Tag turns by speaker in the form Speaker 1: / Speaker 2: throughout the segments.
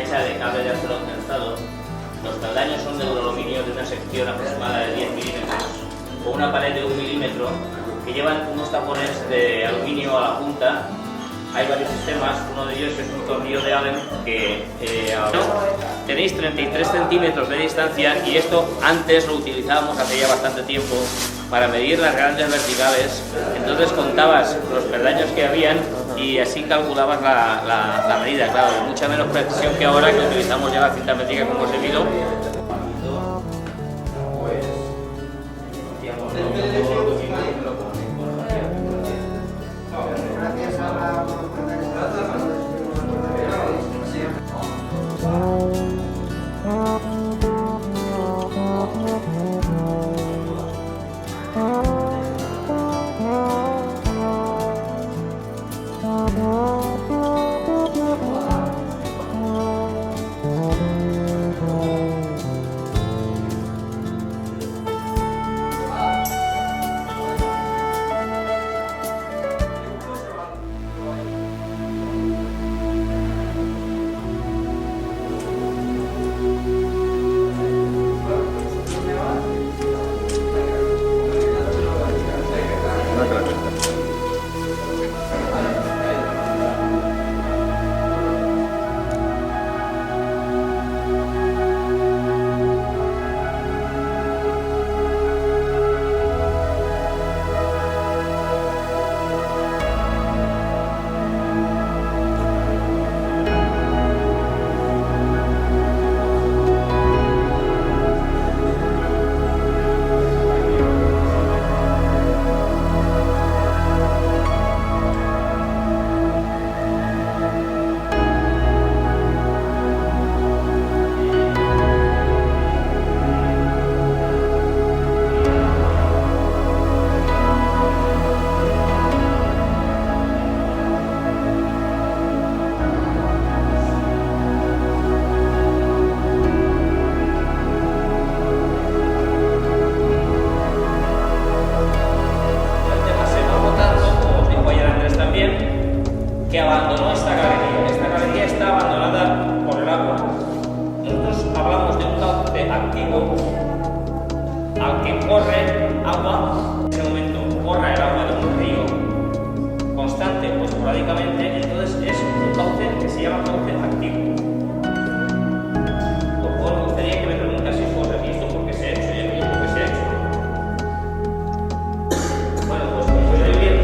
Speaker 1: hecha de cable de acero tensado. Los peldaños son de duraluminio de una sección aproximada de 10 milímetros, con una pared de 1 milímetro, que llevan unos tapones de aluminio a la punta. Hay varios sistemas, uno de ellos es un tornillo de Allen que tenéis 33 centímetros de distancia, y esto antes lo utilizábamos hace ya bastante tiempo para medir las grandes verticales. Entonces contabas los peldaños que habían y así calculabas la medida, claro, mucha menos precisión que ahora, que utilizamos ya la cinta métrica como os he dicho. Que abandonó esta galería. Esta galería está abandonada por el agua. Nosotros hablamos de un cauce activo al que corre agua. En ese momento corre el agua de un río constante o esporádicamente, entonces es un cauce que se llama cauce activo. Por favor, me gustaría que me preguntaseis cosas, y esto porque se ha hecho, y aquello porque se ha hecho. Bueno, pues como veis bien.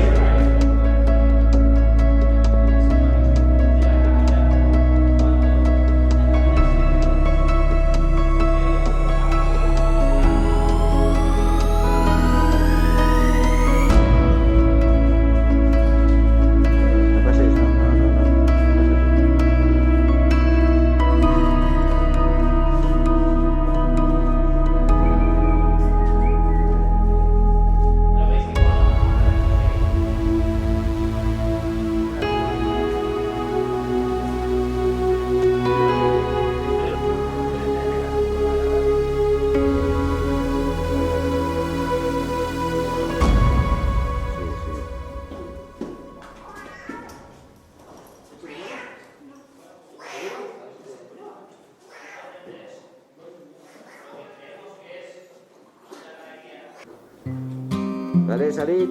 Speaker 2: Dale, salid.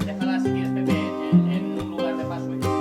Speaker 1: Déjala si quieres, Pepe, en un lugar de paso. Ahí está.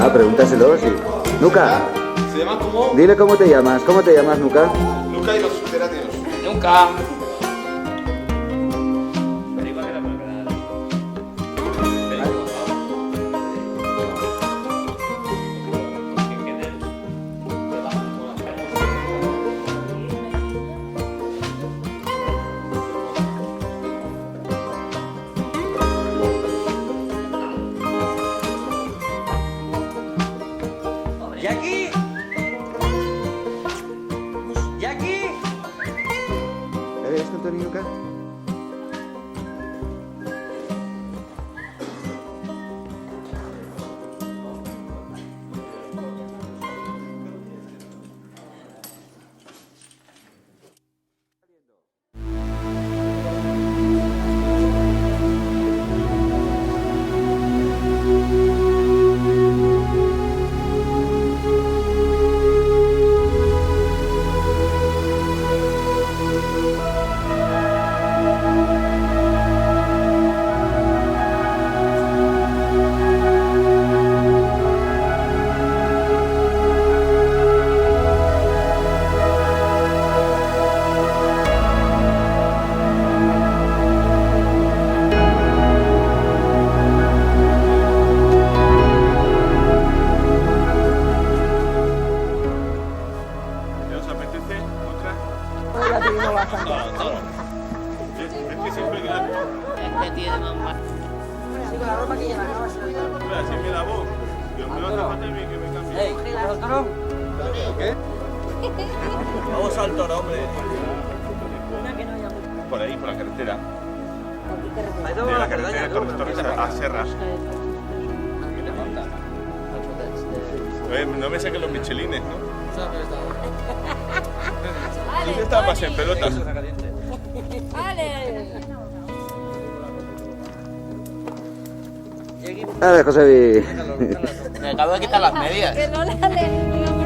Speaker 2: Ah, pregúntaselo, sí. Nuca,
Speaker 3: ¿Se llama cómo?
Speaker 2: dile cómo te llamas. ¿Cómo te llamas, Nuca?
Speaker 3: Luca y los subterráneos.
Speaker 4: Nunca.
Speaker 5: Jackie. Jackie.
Speaker 2: ¿Eres esto, Tony, Nuca?
Speaker 3: ¿Ya os apetece otra? Es que siempre queda...
Speaker 4: Este tiene más.
Speaker 3: Mira, si me lavo, yo me lo hace falta y que me cambie. ¿Qué?
Speaker 5: Vamos al toro, hombre.
Speaker 3: Por ahí, por la carretera.
Speaker 5: Ahí
Speaker 3: De
Speaker 5: tengo
Speaker 3: la
Speaker 5: la
Speaker 3: carretera de Torres Torres a Serra. No me saquen los michelines, ¿no? Tú que estás más en pelotas.
Speaker 2: A ver, Josebi.
Speaker 4: Me acabo de quitar las medias.
Speaker 6: Que no la le...